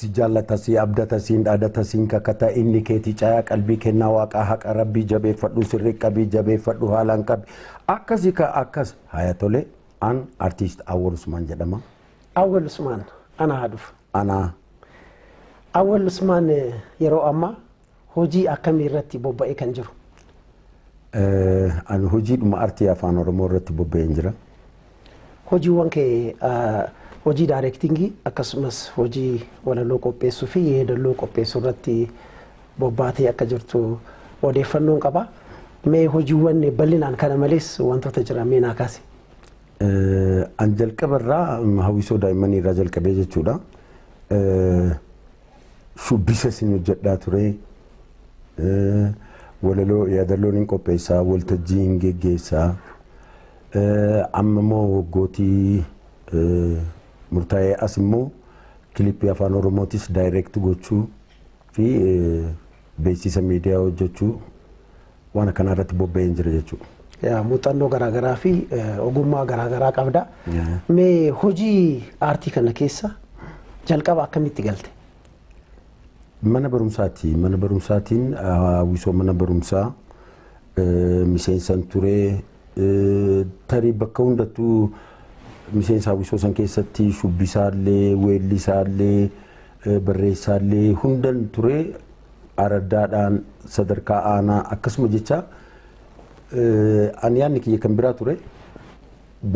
si jaallata si abdata si dhaadata si kakata inni keetii caayaa qalbii kennaa waaqaa haqa rabbii jabeeffadhu sirrii qabii jabeeffadhu haalaan qabi akkasii ka akkas haya tole an artist Awwal Usmaan jedhama. Awwal Usmaan ana haaduf. Ana. Awwal Usmaan yeroo amma hojii akkamii irratti bobba'ee kan jiru? An hojiidhuma artii afaan Oromoo irratti bobba'ee jira. Hojiiwwan kee hojii directingii akkasumas hojii walaloo qopheessuu fi yeedaloo qopheessuu irratti bobbaatee akka jirtu odeeffannoon qaba. Mee hojiiwwan bal'inaan kana malees wantoota jiran mee naa kaasi? An jalqabarraa hawwisoo daa'immanii irraa jalqabee jechuudha. Shubbisa isin hojjedhaa ture. Walaloo yaadaloon hin qopheessaa waltajjii hin geggeessaa. Amma immoo waggootii murtaa'ee as immoo kilippii afaan Oromootis direct gochuu fi beeksisa miidiyaa hojjechuu waan akkana irratti bobba'een jira jechuudha. Muuxannoo garaagaraa fi ogummaa garaagaraa qabda. Mee hojii aartii kana keessa jalqaba akkamitti galte? Mana barumsaati. Mana barumsaatiin hawwisoo mana barumsaa miseensan ture. Tarii bakka hundattuu miseensa hawwisoo san keessatti shubbisaallee weellisaallee barreessaallee hundan ture araddaadhaan sadarkaa aanaa akkasuma jecha ani yaadni kiyya kan biraa ture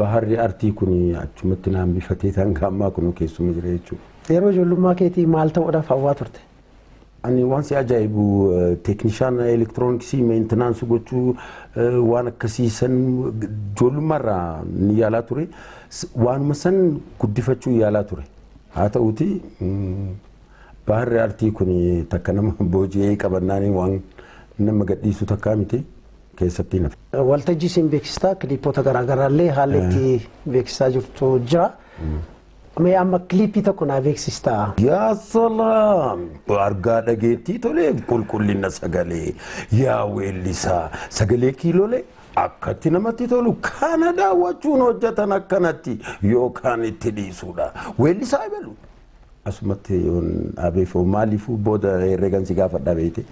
baharri artii kun achumatti naan bifatee hanga ammaa kun keessuma jira jechuudha. Yeroo ijoollummaa keetii maal ta'uudhaaf hawwaa turte? Ani waan si ajaa'ibu teeknishaan elektirooniksii meentinaansi gochuu waan akkasii san ijoollummaarraa ni yaalaa ture. Waanuma san guddifachuu yaalaa ture. Haa ta'uuti baharri artii kun takka nama booji'ee qabannaanii waan nama gadhiisu takkaa miti keessatti nafa. Waltajjii siin beeksistaa kiliipota garaagaraallee haalli itti beeksisaa jirtu jira. Mee amma kilippii tokko naa beeksistaa? Yaa salaam! Argaa dhageettii tolee qulqullina sagalee yaa weellisaa sagalee kiiloolee akkatti namatti tolu kana daawwachuun hojjetan akkanatti yookaan itti dhiisuudha. Weellisaa ebalu. Asumatti abeefoo maaliifuu booda herreegansi gaafadhaa beekte?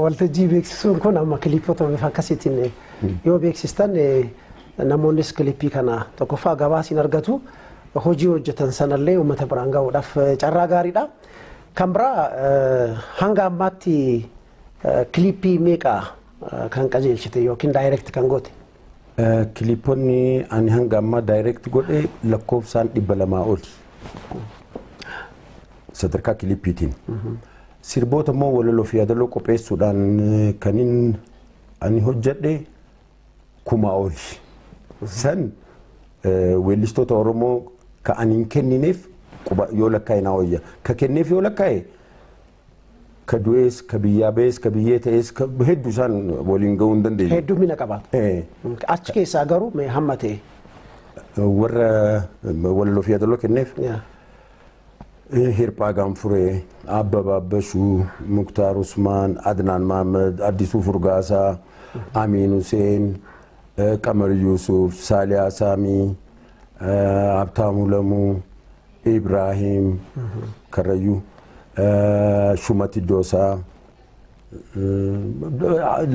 Waltajjii beeksisuun kun amma kilippota bifa akkasiitiin yoo beeksistan namoonnis kilippii kana tokkoffaa gabaasiin argatu. Hojii hojjetan sanallee uummata biraan gahuudhaaf carraa gaariidha. Kan biraa hanga ammaatti kilippii meeqa kan qajeelchite yookiin direct kan goote? Kilipponni ani hanga ammaa direct godhe lakkoofsaan 200 oli. Sadarkaa kilippiitiin. Sirboota immoo walaloo fi yaadaloo qopheessuudhaan kanin ani hojjedhe 1000 oli. San weellistoota Oromoo ka anin kennineef yoo lakkaa'e naa wayya. Ka kenneef yoo lakkaa'e ka du'ees, ka biyyaa ba'ees, ka biyyee ta'ees hedduu isaan waliin gahuu hin dandeenye. Heddummina qabaatu. Achi keessaa garuu mee hamma ta'e? Warra walaloo fi yaadaloo kenneef Hirphaa Gaanfuree, Abbabaa Abbashuu, Muktaar Usmaan, Adnaan Mahammad, Addisuu Furgaasaa, Amiin Huseen, Qamar Yusuf, Saaliyaa Saamii, Habtaamuu Lamuu, Ibrahim Karrayyuu, Shumati Doosaa.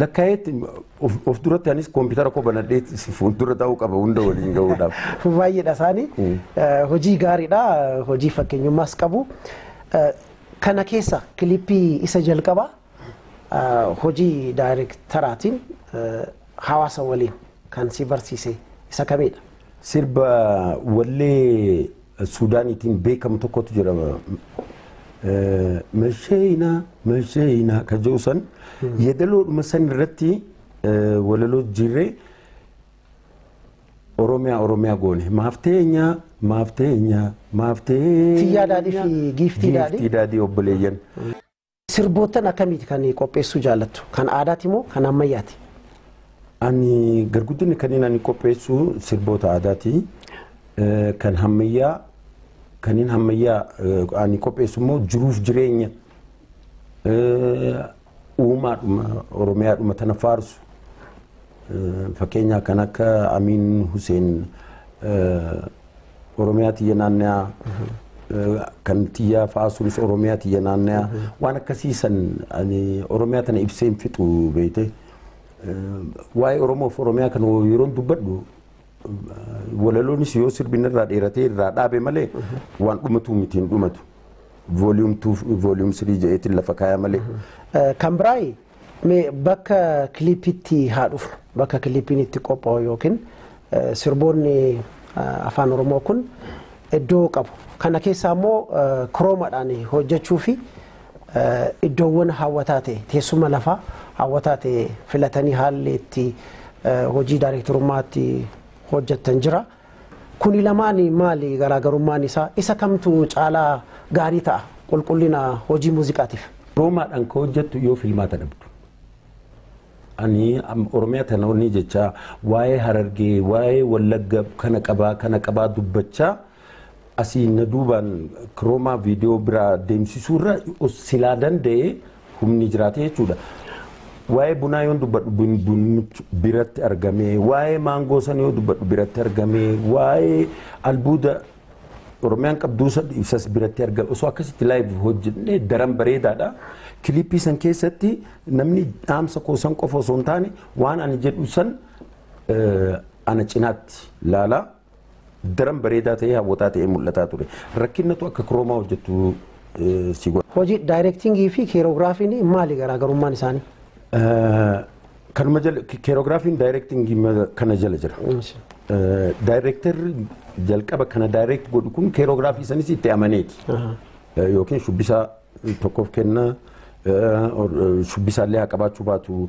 Lakkaa'eetti of duratti anis koompitara koo banadhee fuuldura ta'uu qaba hunda waliin gahuudhaaf. Baay'eedha isaanii hojii gaariidha hojii fakkeenyummaas qabu. Kana keessa kilippii isa jalqaba hojii daayirektaraatiin hawaasa waliin kan si barsiise isa kamidha? Sirba wallee Suudaaniitiin beekamu tokkotu jira. Masheena ka jiru san yeedaloodhuma san irratti walaloo jirree Oromiyaa goone maafteenya Tiyyaa daadhii fi giiftii daadhii obboleeyyan. Sirboottan akkamiiti kan qopheessuu jaallattu? Kan aadaati moo kan ammayyaati? Ani garguddinni kanneen ani qopheessu sirboota aadaati. Kan ammayyaa kanneen ammayyaa ani qopheessu immoo jiruuf jireenya uumaadhuma Oromiyaadhuma tana faarsu. Fakkeenyaa kan akka Amiin Huseen Oromiyaatti naannaa kan xiyyaa fa'aa sunis Oromiyaa xiyya naanna'aa waan akkasiisan ani Oromiyaa tana ibseen fixu beekte waa'ee Oromoof Oromiyaa kan yeroon dubbadhu walaloonis yoo sirbin irraa dheeratee irraa dhaabe malee waan dhumatu miti hin dhumatu. Volume 2 volume 3 jedheetiin lafa kaaya malee. Kan biraay bakka kiliipiitti haa dhufu bakka kiliipiin itti qophaa'u yookiin sirboonni afaan Oromoo kun iddoo qabu. Kana keessaa immoo kiroomadhaan hojjechuu fi iddoowwan hawwataa ta'e teessuma lafaa hawwataa ta'e filatanii haalli itti hojii daayirektorummaatti hojjettan jira. Kuni lamaan maali garaagarummaan isaa? Isa kamtu caalaa gaarii ta'a qulqullina hojii muuziqaatiif? Kiroomaadhaan kan hojjettu yoo filmaata dhabdu. Ani Oromiyaa tana wanni jecha waa'ee Harargee waa'ee Wallagga kana qabaa dubbachaa asii na duubaan kiroomaa viidiyoo biraa deemsisuurra silaa danda'ee humni jiraate jechuudha. Waa'ee bunaa yoo dubbadhu bun biratti argamee waa'ee maangoo sana yoo dubbadhu biratti argamee waa'ee albuuda Oromiyaan qabduu ibsas biratti argame osoo akkasitti live hojjennee daran bareedaadha. Kiliippii san keessatti namni dhaamsa koosan qofa osoo hin taane waan ani jedhu san ana cinaatti laalaa daran bareedaa ta'ee hawwataa ta'ee mul'ataa ture. Rakkinnatu akka kiroomaa hojjettu si godha. Hojii daayirektingii fi keerograafiin maali garaagarummaan isaanii? Kanuma jala keerograafiin daayirektingii kana jala jira. Daayirektarri jalqaba kana daayirekti godhu kun keerograafii sanis itti amaneeti. Yookiin shubbisaa tokkoof kenna shubbisaallee haa qabaachuu baatu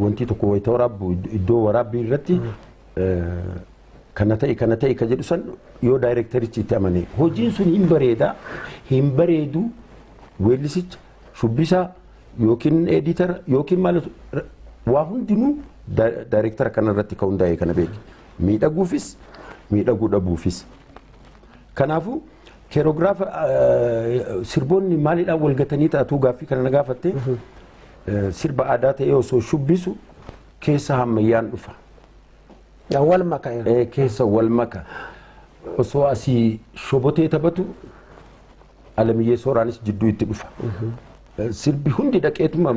wanti tokko wayita waraabbu iddoo waraabbii irratti kana ta'e ka jedhu san yoo daayirektarichi itti amane hojiin sun hin bareeda hin bareedu weellisicha shubbisaa yookiin editara yookiin maal waa hundinuu daayirektara kana irratti ka hundaa'e kana beeki miidhaguufis miidhaguu dhabuufis. Kanaafuu keerograafa sirboonni maaliidhaan walgatanii taatu gaaffii kana na gaafatte sirba aadaa ta'ee osoo shubbisu keessa ammayyaan dhufa. Wal maka keessa wal maka osoo asii shobotee taphatu alamiyyee sooraanis jidduu itti dhufa. Sirbi hundi dhaqeetuma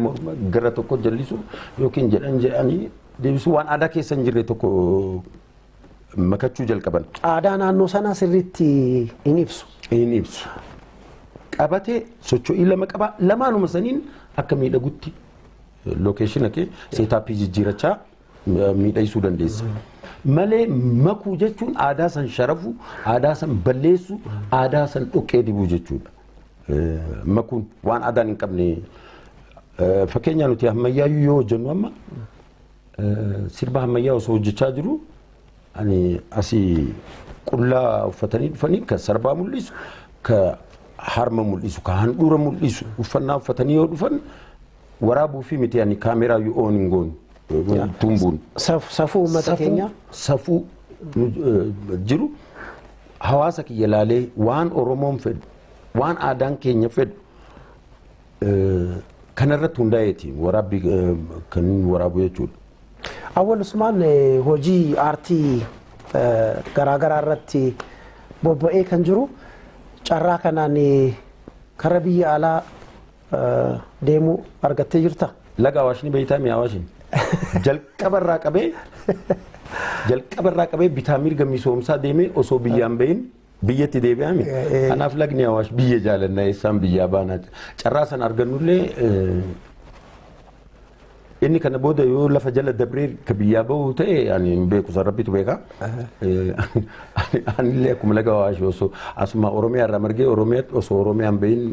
gara tokko jallisu yookiin jedhanii deebisu waan aadaa keessa hin jirre tokko makachuu jalqaban. Aadaa naannoo sanaa sirriitti hin ibsu. Hin ibsu. Qabatee socho'ii lama qaba lamaanuma saniin akka miidhagutti lookeeshina kee seetaappii jijjiirachaa miidhagsuu dandeessa. Malee makuu jechuun aadaa san sharafu, aadaa san balleessu, aadaa san dhoqqee dibuu jechuudha. Makuun waan aadaan hin qabne fakkeenyaa nuti ammayyaayyuu yoo hojjennu amma sirba ammayyaa osoo hojjechaa jiru ani asii qullaa uffatanii dhufanii ka sarbaa mul'isu ka harma mul'isu ka handhuura mul'isu uffannaa uffatanii yoo dhufan waraabuu fi miti ani kaameraa yoo oon hin goonu tumbuun. Safuu uummata keenya. Safuu jiru hawaasa kiyya laalee waan Oromoon fedhu waan aadaan keenya fedhu kanarratti hundaa'eeti waraabbii kan waraabu jechuudha. Awwal Usmaan hojii aartii garaagaraa irratti bobba'ee kan jiru carraa kanaan kara biyya alaa deemuu argattee jirta? Laga Awaashni beeytaa mi'a Awaashin jalqabarraa qabee bitaa mirga misoomsaa deemee osoo biyyaan bahin biyyatti deebi'ame. Kanaaf lagni Awaash biyya jaalannaa isaan biyyaa baanaa carraa san argannullee inni kana booda yoo lafa jala dabree ka biyyaa bahu ta'e ani hin beeku san rabbitu beeka. Anillee akkuma laga Awaash osoo asuma Oromiyaa irraa margee Oromiyaatti osoo Oromiyaan bahin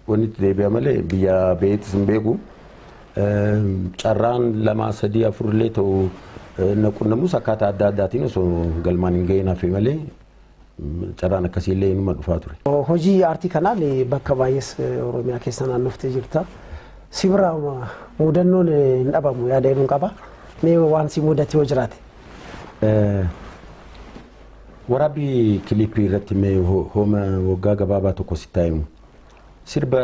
wanni itti deebi'a malee biyya baheettis hin beeku. Carraan 2 3 4 illee ta'u naqunnamus akkaataa adda addaatiin osoo galmaan hin gahin hafe malee carraan akkasiillee inuma dhufaa ture. Hojii aartii kanaan bakka baay'ees Oromiyaa keessa naannoftee jirta. Si bira mudannoon hin dhabamu yaada jedhuun qaba. Mee waan si mudate yoo jiraate? Waraabbii kiliipii irratti mee hooma waggaa gabaabaa tokko si taa'imu. Sirba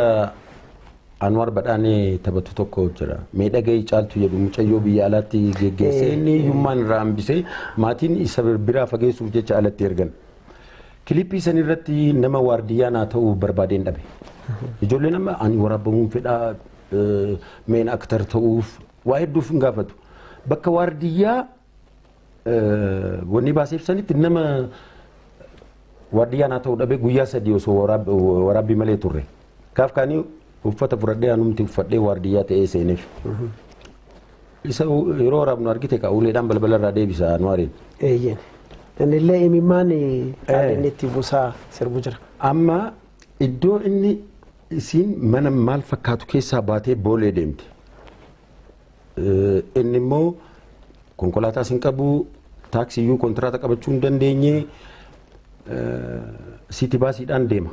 Anwar Badhaanee taphatu tokko jira. Miidhagee caaltu jedhu mucayyoo biyya alaatti geggeessee inni hiyyummaan irraa hambisee maatiin isa biraa fageessuuf jecha alatti ergan. Kilipii san irratti nama waardiyyaa naa ta'uu barbaadeen dhabe. Ijoollee nama ani waraabamuun fedhaa meen aktar ta'uuf waa hedduuf hin gaafatu. Bakka waardiyyaa wanni baaseef sanitti nama waardiyyaa naa ta'uu dhabe guyyaa sadii osoo waraabbii malee turre. Kaaf kaanii uffata fudhadhee anumti uffadhee waardiyyaa ta'ee seeneef. Isa yeroo waraabnu argite ka uleedhaan balbala irraa deebisa Anwaariin. Eeyyeen. Innillee imimmaan inni itti buusaa sirbu jira. Amma iddoo inni isiin mana maal fakkaatu keessaa baatee boolee deemte. Inni immoo konkolaataa sin qabu taaksiyyuu kontiraata qabachuu hin dandeenye siiti baasiidhaan deema.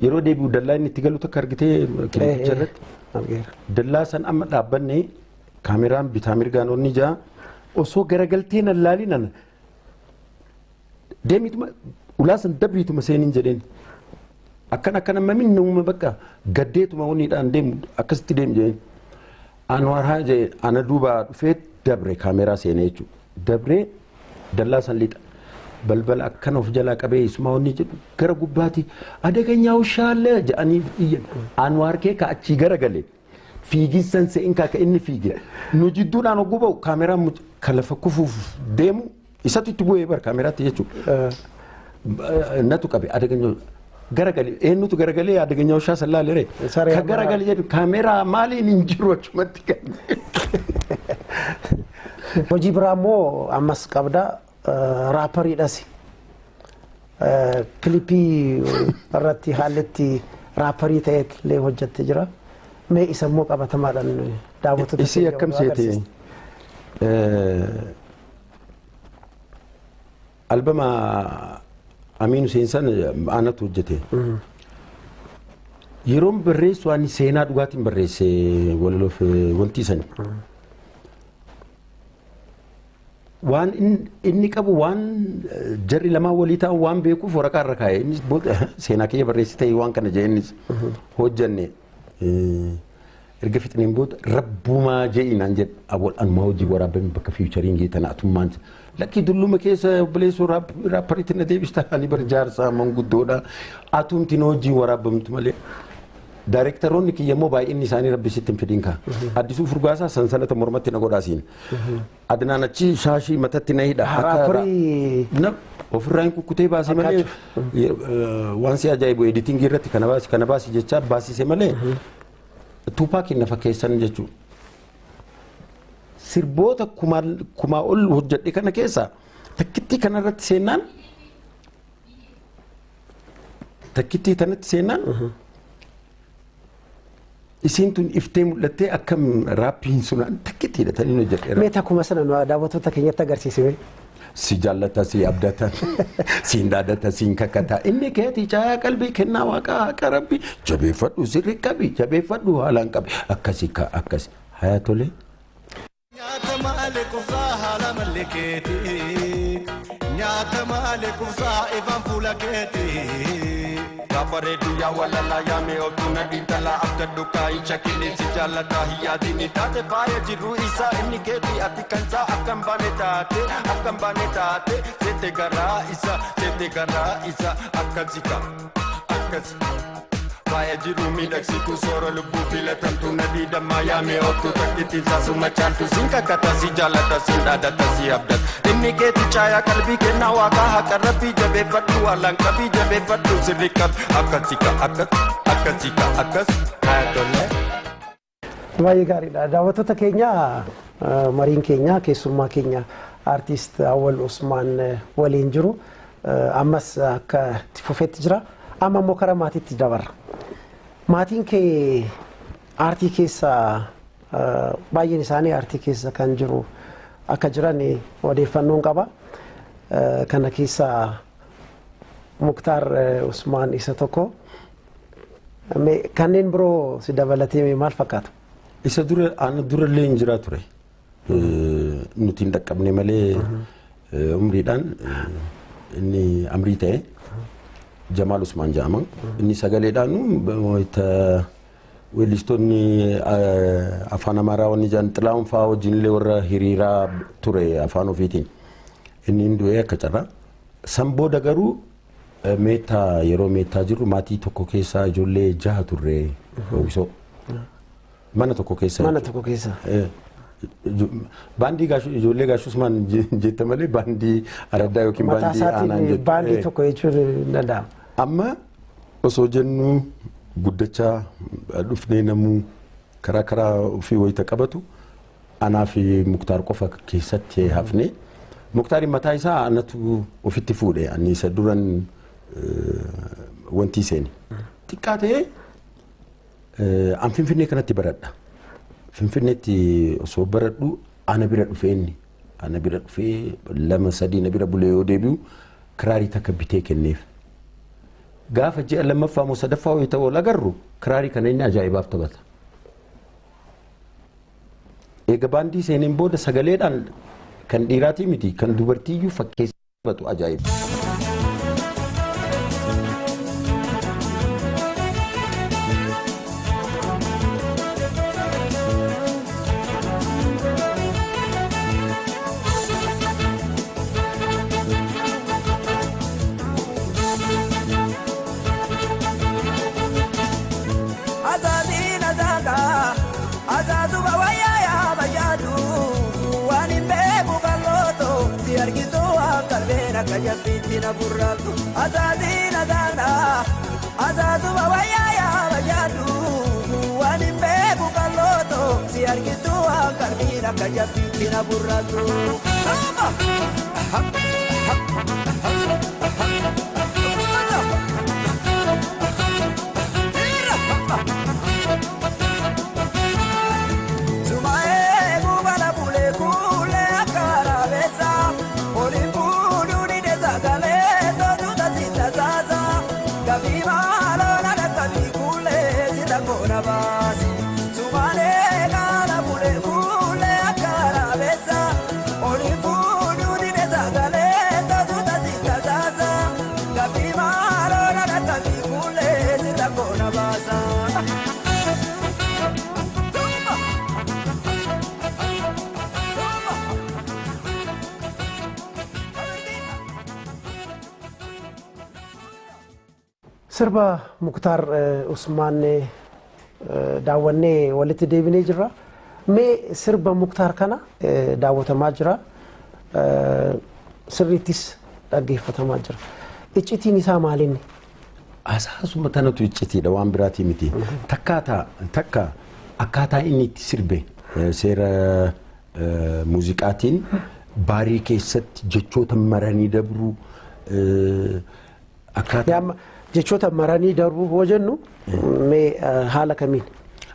Yeroo deebi'u dallaa inni itti galu takka argitee kilipicha irratti. Dallaa san amma dhaabbanne kaameraan bitaa mirgaan onni jaa osoo garagaltee nan laalinan deemituma ulaasan dabriituma seeniin jedheen. Akkana mamin nama bakka gaddeetuma woniidhaan deemu akkasitti deemu jedheen. Anwaar haa jedhe ana duuba dhufee dabre kaameraa seenee jechuudha. Dabree dallaa san lixa. Balbala akkana of jalaa qabee isuma wonni jedhu gara gubbaatti adeeganyaa ushaalee jedhanii iyyan. Anwaar kee ka achii garagalee fiiginsan se'in ka inni fiige. Nu jidduudhaan hogguu ba'u kaameraan kan lafa kufuuf deemu isatu itti bu'ee bar kaameraatti jechuudha. Natu qabe adeeganyaa garagalee eenyutu garagalee adeeganyaa ushaa san laalee ka garagalee jedhu kaameraa maaliin hin jiru achumatti kan. Hojii biraa immoo ammas qabda. Raapariidhas kilipii irratti haalatti raaparii ta'eetillee hojjette jira. Mee isa immoo qabatamaadhaan daawwattoota isii akkam seete albama Amiin Hussein san aanatu hojjete. Yeroon barreessu ani seenaa dhugaatiin barreesse walaloof wanti sani. Waan inni qabu waan jarri lamaa walii ta'an waan beekuuf waraqaa irra kaa'e innis seenaa kiyya barreessitee waan kana jedhe innis hojjanne erga fixneen booda rabbumaa jedhinaan jedhe abool anumaa hojii waraabame bakka fiichariingii tana atummaan lakkii dulluma keessa obboleessoo raappariitti na deebista ani bar jaarsaa manguddoodha atumtiin hojii waraabamtu malee. Daareektaroonni kiyya immoo baay'inni isaanii rabbisitti hin fidin kaa. Addisuu Furgaasaa sansalata mormatti na godhaasiin. Adnaan achi shaashii matatti na hidha. Raaparii ofirraa hin kukkutee baase malee waan si ajaa'ibu editingii irratti kana baasi jechaa baasise malee tuupaakiin na fakkeessan jechuudha. Sirboota kumaa ol hojjedhe kana keessaa takkittii kanarratti seennaan takkittii tanatti seennaan isin tun iftee mul'attee akkam raappiin sun takkittiidha taniin hojjedheera. Mee takkuma sana daawwattoota keenyatti agarsiisime. Si jaallata si abdata si ndaadata si kakata inni keetii caayaa qalbii kennaa waaqaa haqa rabbi jabeeffadhu sirri qabi jabeeffadhu haalaan qabi akkasi ka akkasi haya tole. Nyaata malee kuusaa haala malee keetii nyaata malee kuusaa ifaan fuula keetii. Gabareedu yaa walala yaa mee otuuna dhiitala akka dhukaa icha qilleensi jaallata hiyyaatini taate faaya jiru isaa inni keetii ati kansaa akkam baane taate seete garaa isa akkasika akkasi. Faaya jiru miidhagsitu soora lubbuu filatamtu nadii dammaa yaa mee otuu takkitti saasuma caaltu siin kakkata si jaallata siin dhaadata si abdata inni keetii caayaa qalbii kennaa waaqaa haqa rabbii jabeeffadhu haalaan qabii jabeeffadhu sirri qabi akkasika akkas haya tolle. Baay'ee gaariidha. Daawwattoota keenya mariin keenya keessummaa keenya artiist Awwal Usmaan waliin jiru ammas akka itti fufeetti jira. Amma immoo karaa maatiitti dabarra. Maatiin kee aartii keessa baay'een isaanii aartii keessa kan jiru akka jiran odeeffannoon qaba. Kana keessa Muktaar Usmaan isa tokko. Kanneen biroo si dabalatee maal fakkaatu? Isa durallee hin jiraa ture. Nuti hin dhaqqabne malee umriidhaan inni amrii ta'e. Jamaal Usmaan jedhama. Inni sagaleedhaan weellistoonni afaan Amaaraa wanni jedhan Xilaa'uun fa'aa wajjin illee warra hiriiraa ture afaan ofiitiin. Inni hin du'ee akka carraa Sambooda garuu meettaa yeroo meettaa jirru maatii tokko keessaa ijoollee 6 turre Wisoo. Mana tokko keessa. Mana tokko keessa. Baandii ijoollee gaashuusmaan jette malee baandii araddaa yookiin baandii aanaan jettu. Baandii tokko jechuun danda'ama. Amma osoo jennu guddachaa dhufnee namuu karaa ofii wayita qabatu anaa fi Muktaar qofa keessatti hafne. Muktaari mataa isaa anatu ofitti fuudhe ani isa duran wanti seeni. Xiqqaa ta'ee an Finfinnee kanatti baradha. Finfinneetti osoo baradhu ana bira dhufee inni. Ana bira dhufee 2-3 na bira bulee yoo deebi'u kiraarii takka bitee kenneef. Gaafa ji'a lammaffaa moo sadaffaa yoo ta'u agarru kiraarii kana inni ajaa'ibaaf taphata. Eega baandii seeneen booda sagaleedhaan kan dhiiraatii miti kan dubartiiyyuu fakkeessee taphatu ajaa'iba. Kajabitina burratu azadina dana azazu bawaya ya bajadu wani bebu kaloto si argitu akarbina kajabitina burratu Sirba Muktaar Usmaan daawwannee walitti deebinee jirra. Mee sirba Muktaar kana daawwatamaa jira. Sirriittis dhaggeeffatamaa jira. Iccitiin isaa maalinni? Asaasuma tanatu iccitiidha waan biraatii miti. Takka akkaataa inni itti sirbe seera muuziqaatiin baarii keessatti jechoota maranii dabru akkaataa jechoota maranii darbuu hoo jennu mee haala kamiin?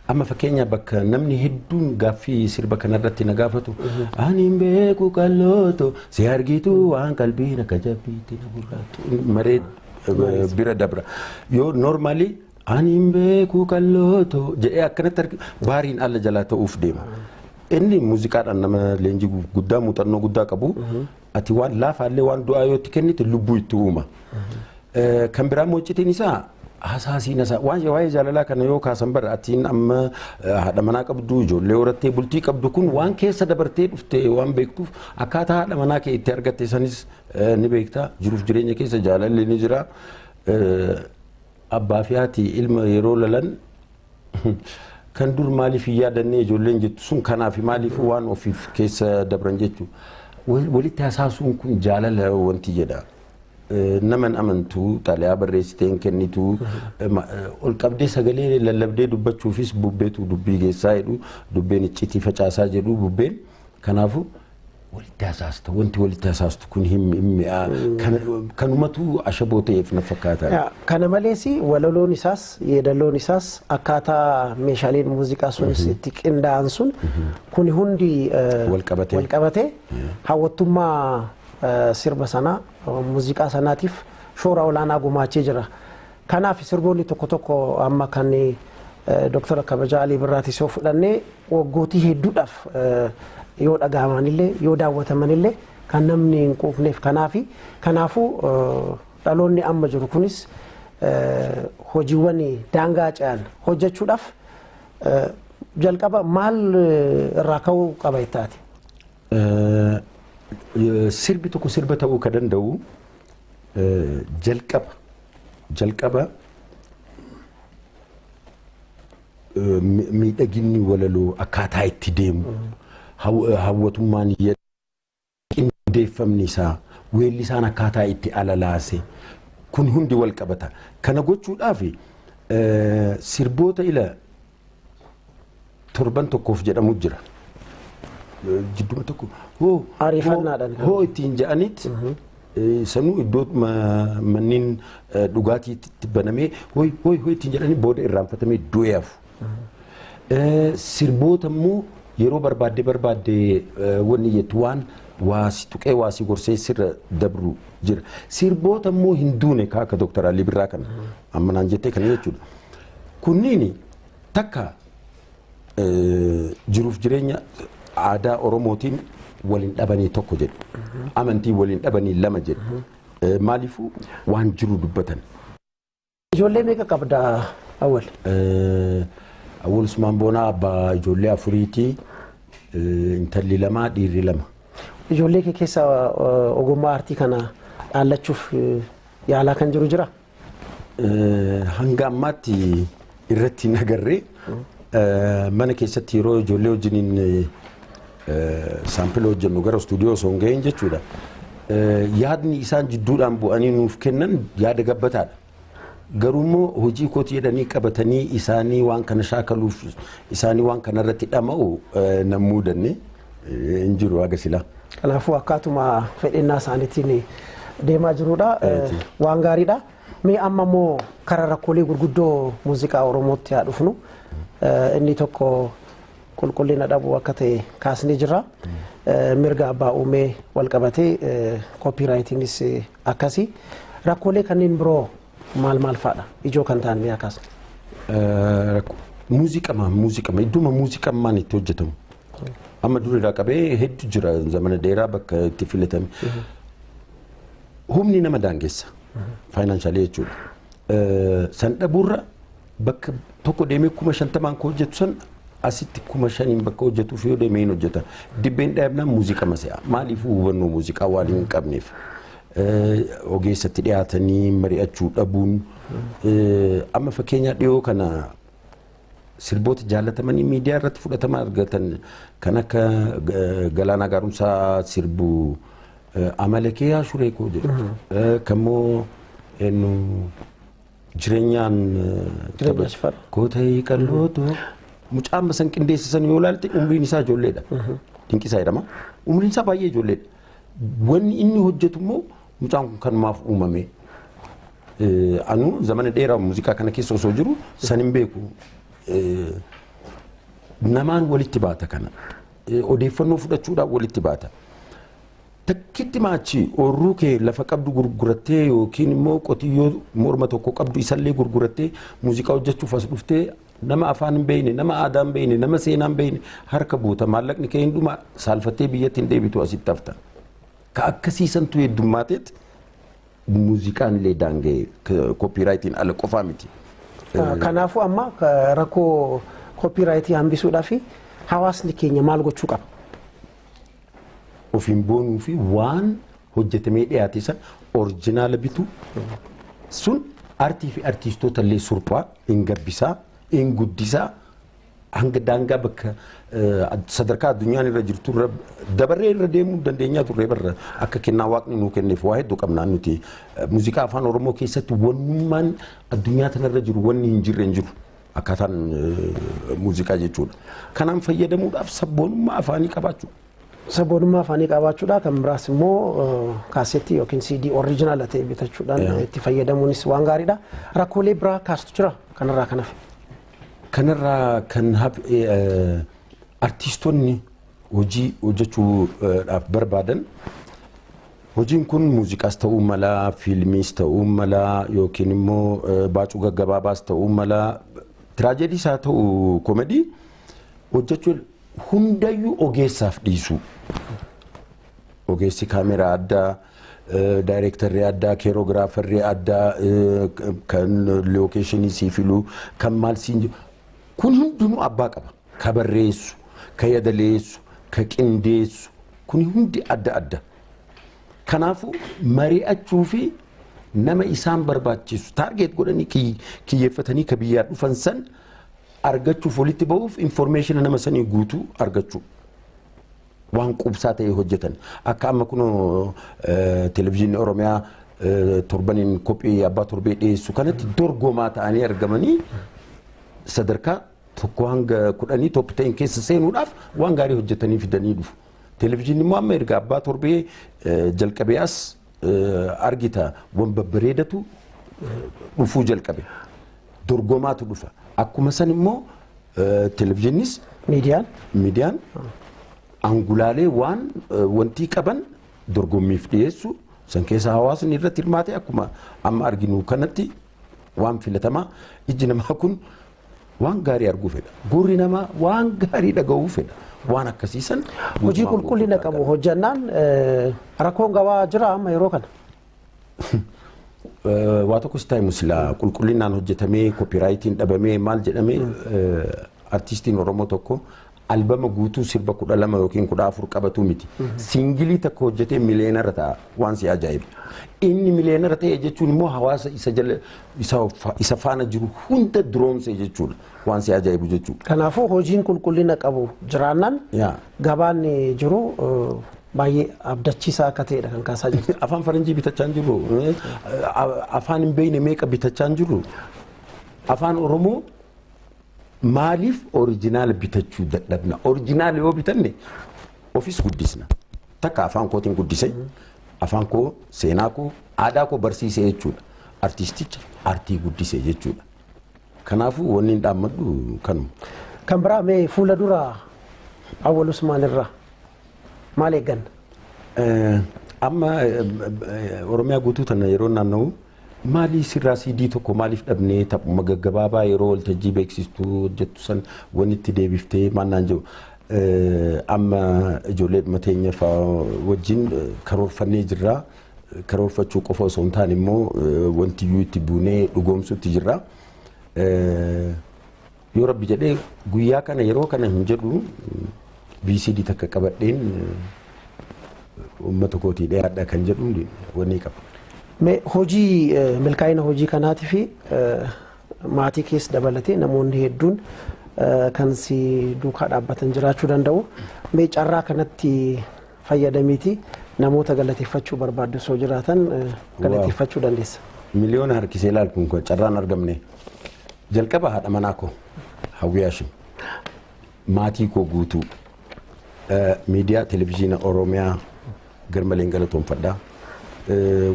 Amma fakkeenya bakka namni hedduun gaaffii sirba kanarratti na gaafatu ani hin beeku qalooto si argitu waan qalbiin akka jabbiitti na burraatu maree bira dabra yoo normally ani hin beeku qalooto jedhee akkanatti baariin alla jalaa ta'uuf deema. Inni muuziqaadhaan nama leenjii guddaa muuxannoo guddaa qabu ati waan laafaallee waan du'aa yoo itti kennite lubbuu itti uuma. Kan biraa moocitiin isaa hasaasiin isaa waa'ee jaalalaa kana yoo kaasan bara atiin amma haadha manaa qabdu ijoollee horattee bultii qabdu kun waan keessa dabartee dhufte waan beektuuf akkaataa haadha manaa kee itti argatte sanis ni beektaa jiruuf jireenya keessa jaalalli ni jira. Abbaa fi haati ilma yeroo lalan kan dur maaliif hin yaadannee ijoolleen jettu sun kanaaf maaliif waan ofiif keessa dabran jechuu walitti hasaasuun kun jaalala wanti jedha. Naman amantuu xalayaa barreessiteen kennitu ol qabdee sagalee lallabdee dubbachuufis bubbeetu dubbii geessaa jedhu dubbeen iccitii facaasaa jedhu bubbeen kanaafu walitti hasaasta wanti walitti hasaastu kun himmi'a kanumatu ashaboo ta'eef na fakkaata. Kana malees walaloon isaas yeedaloon isaas akkaataa meeshaaleen muuziqaa sunis itti qindaa'an sun kun hundi wal qabatee hawwattummaa sirba sanaa muuziqaa sanaatiif shoora olaanaa gumaachee jira. Kanaaf sirboonni tokko amma kan Dr. Kabajaa Alii Birraatis yoo fudhannee waggootii hedduudhaaf yoo dhaga'amanillee yoo daawwatamanillee kan namni hin quufneef kanaafuu dhaloonni amma jiru kunis hojiiwwan daangaa ce'an hojjechuudhaaf jalqaba maal irraa ka'uu qaba jettaati? Sirbi tokko sirba ta'uu ka danda'u jalqaba miidhaginni walaloo akkaataa itti deemu hawwatummaan qindeeffamni isaa weelli isaan akkaataa itti alalaase kun hundi wal qabata. Kana gochuudhaaf sirboota ila torban tokkoof jedhamu jira. Jidduma tokko hoo ittiin jedhanitti sanuu iddoo manneen dhugaatiitti banamee hoo ittiin jedhanii booda irraanfatamee du'ee hafu. Sirboota immoo yeroo barbaadde wanni jettu waan waasi tuqee waasi gorsee sirra dabru jira. Sirboota immoo hin duune akka Dr. Alii Birraa kana amma naan jettee kana jechuudha. Kunniin takka jiruuf jireenya aadaa Oromootiin waliin dhabanii tokko jedhu. Amantii waliin dhabanii lama jedhu. Maaliifuu waan jiru dubbatan. Ijoollee meeqa qabda Awwal? Awwal Usmaan Boonaa abbaa ijoollee afuriitii intalli lama dhiirri lama. Ijoollee kee keessa ogummaa aartii kana dhaallachuuf yaalaa kan jiru jira? Hanga ammaatti irratti hin agarree mana keessatti yeroo ijoollee wajjiniin saampila hojjennu gara istuudiyoo osoo hin gahin jechuudha. Yaadni isaan jidduudhaan bu'anii nuuf kennan yaada gabbataadha. Garuu immoo hojii kooti jedhanii qabatanii isaanii waan kana shaakaluuf isaanii waan kana irratti dhama'u nan muudanne hin jiru haga silaa. Kanaafuu akkaatuma fedhinnaa isaaniitiin deemaa jirudha. Waan gaariidha. Mee amma immoo karaa rakkoolee gurguddoo muuziqaa Oromootti haa dhufnu. Inni tokko qulqullina dhabuu akka ta'e kaasnee jirra. Mirga abbaa uumee wal qabatee koopiraayitiinis akkasii. Rakkoolee kanneen biroo maal faadha ijoo kan ta'an mi'a kaasne? Muuziqama idduma muuziqammaan itti hojjetamu. Amma durirraa qabee hedduu jira zamana dheeraa bakka itti filatame. Humni nama daangessa. Faayinaansaalii jechuudha. San dhabuurra bakka tokko deemee 50,000 ko hojjetu san asitti 5,000 bakka hojjetuuf yoo deemee hin hojjeta. Dibbeen dhaabnaan muuziqama se'a. Maaliifuu hubannoo muuziqaa waan hin qabneef. Ogeessatti dhiyaatanii mari'achuu dhabuun amma fakkeenya dhiyoo kana sirboota jaalatamanii miidiyaa irratti fudhatama argatan kan akka Galaanaa Gaarumsaa sirbu Amalekee Ashuree koo jedhu kammoo jireenyaan kootee qallooto mucaan masan qindeessisan yoo ilaalte umriin isaa ijoolleedha. Dinqisaa jedhama. Umriin isaa baay'ee ijoolleedha. Wanni inni hojjetu immoo mucaan kun kanumaaf uumame. Anu zamana dheeraa muuziqaa kana keessa osoo jiru san hin beeku. Namaan walitti baata kana. Odeeffannoo fudhachuudhaan walitti baata. Takkitti maachi oorruu kee lafa qabdu gurgurattee yookiin immoo qotiyyoo morma tokko qabdu isallee gurgurattee muuziqaa hojjechuuf as dhuftee nama afaan hin beekne, nama aadaa hin beekne, nama seenaa hin beekne harka buuta maallaqni kee hin dhuma saalfattee biyyatti hin deebitu asitti hafta. Ka akkasiisantu heddumaateet muuziqaan illee daangee koopiraayitiin ala qofaa miti. Kanaafuu amma rakkoo koopiraayitii hambisuudhaaf hawaasni keenya maal gochuu qaba? Ofiin boonuu fi waan hojjetamee dhiyaate san orjinaala bitu sun artii fi artiistoota illee surphaa hin gabbisaa hin guddisaa hanga daangaa bakka sadarkaa addunyaan irra jirtu dabarree irra deemuu dandeenyaa turre barra akka kennaa waaqni nuu kenneef waa hedduu qabnaan nuti muuziqaa afaan Oromoo keessatti wannummaan addunyaa tanarra jiru wanni hin jirre hin jiru akkaataan muuziqaa jechuudha. Kanaan fayyadamuudhaaf sabboonummaa afaanii qabaachuu. Sabboonummaa afaanii qabaachuudha kan biraas immoo kaasetii yookiin CD oriijinaala ta'e bitachuudhaan itti fayyadamuunis waan gaariidha. Rakkoolee biraa kaastu jira kanarraa kan hafe? Kanarraa kan hafe artiistoonni hojii hojjechuudhaaf barbaadan hojiin kun muuziqaas ta'uu mala, fiilmiis ta'uu mala yookiin immoo baacuu gaggabaabaas ta'uu mala, tiraajedis haa ta'u koomedii hojjechuun hundayyuu ogeessaaf dhiisu. Ogeessi kaameraa addaa, daayirektarrii addaa, keerogiraafarrii addaa, kan lookeeshinii sii filuu, kan maal siin jiru. Kun hundinuu abbaa qaba. Ka barreessu, ka yadaleessu, ka qindeessu. Kun hundi adda adda. Kanaafuu mari'achuu fi nama isaan barbaachisu taargeet godhanii kiyyeeffatanii ka biyyaa dhufan san argachuuf walitti ba'uuf information nama sanii guutuu argachuu waan qubsaa ta'e hojjetan akka amma kunoo televezyiinii Oromiyaa torbaniin kophii abbaa torbee dhiyeessu kanatti dorgomaa ta'anii argamanii sadarkaa tokko hanga 10 top 10 keessa seenuudhaaf waan gaarii hojjetanii fidanii dhufu. Televezyiinii immoo amma erga abbaa torbee jalqabee as argita waan babbareedatu dhufuu jalqabe. Dorgomaatu dhufa. Akkuma san immoo televezyiinis miidiyaan angulaalee waan wantii qaban dorgommiif dhiyeessu san keessa hawaasni irratti hirmaate akkuma amma arginu kanatti waan filatamaa ijji namaa kun waan gaarii arguu fedha. Gurri namaa waan gaarii dhaga'uu fedha. Waan akkasiisan hojii qulqullina qabu hojjannaan rakkoon gabaa jira amma yeroo kana. Waa tokkos taayimu silaa qulqullinaan hojjetamee koopiraayitiin dhabamee maal jedhamee artistiin Oromoo tokko albama guutuu sirba 12 yookiin 14 qabatu miti. Singilii takka hojjetee miliyeenara ta'a waan si ajaa'ibu. Inni miliyeenara ta'e jechuun immoo hawaasa isa faana jiru hunda duroomse jechuudha. Waan si ajaa'ibu jechuudha. Kanaafuu hojiin qulqullina qabu jiraannaan gabaan jiru baay'ee abdachiisaa akka ta'edha kan kaasaa jirtu. Afaan faranjii bitachaa hin jirru. Afaan hin beekne meeqa bitachaa hin jirru. Afaan Oromoo maaliif oriijinaala bitachuu dadhabna? Oriijinaala yoo bitanne ofis guddisna. Takka afaan kootiin guddise, afaan koo, seenaa koo, aadaa koo barsiise jechuudha. Artisticha artii guddise jechuudha. Kanaafuu wanni hin dhaammadhu kanuma. Kan biraa mee fuula dura Awwal Usmaan irraa maal eegganna? Amma Oromiyaa guutuu tana yeroo naanna'u maaliif sirraa CD tokko maaliif dhabnee taphuma gaggabaabaa yeroo waltajjii beeksistuu hojjettu san wanni itti deebiftee maannaan jiru. Amma ijoollee dhumateenya wajjin karoorfannee jirra. Karoorfachuu qofa osoo hin taane immoo wanti iyyuu itti buunee dhugoomsuutti jirra. Yoo rabbi jedhee guyyaa kana yeroo kana hin jedhu BCD takka qabadheen uummata kootii dheeraadha kan jedhu wanni qaba. Hojii milkaa'ina hojii kanaatii fi maatii keessa dabalatee namoonni hedduun kan si duukaa dhaabbatan jiraachuu danda'u. Mee carraa kanatti fayyadamiiti namoota galateeffachuu barbaaddu soo jiraatan galateeffachuu dandeessa. Miliyoona harkisee ilaalkuun kun carraan argamne. Jalqaba haadha manaa koo Hawwii Haashim maatii koo guutuu miidiyaa televezyiina Oromiyaa garmaleen galatoomfadhaa.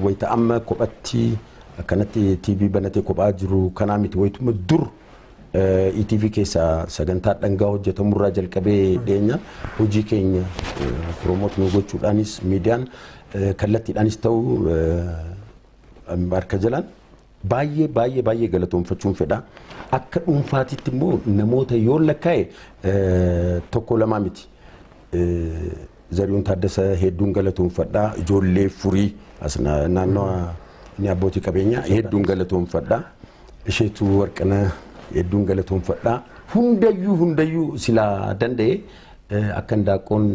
Wayita amma kophatti akkanatti TV banatee kophaa jiru kanaa miti wayituma dur ETV keessa sagantaa dhangaa hojjetamurraa jalqabee dhiyeenya hojii keenya promoot nu gochuudhaanis miidiyaan kallattiidhaanis ta'u harka jalaan baay'ee galatoomfachuun fedha. Akka dhuunfaatitti immoo namoota yoo lakkaa'e tokko lamaa miti. Zarihuun Taaddasaa hedduun galatoomfadhaa. Ijoollee furii as naannoo inni abbootii qabeenyaa hedduun galatoomfadhaa. Isheetu Warqinaa hedduun galatoomfadhaa. Hundayyuu silaa danda'e akka daaqoon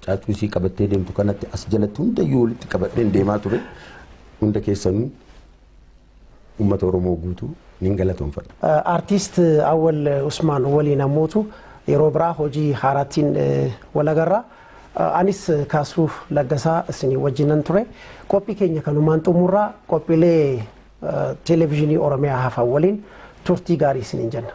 caacuusii qabattee deemtu kanatti as jalatti hundayyuu walitti qabadheen deemaa ture. Hunda keessanuu uummata Oromoo guutuu nin galatoomfadha. Artiist Awwal Usmaan waliin namoota yeroo biraa hojii haaraattiin wal agarra. Anis Kaasuuf Laggasaa isinii wajjinan ture. Qophii keenya kanumaan xumurraa qophiilee televezyiinii Oromiyaa hafan waliin turtii gaarii isiniin jenna.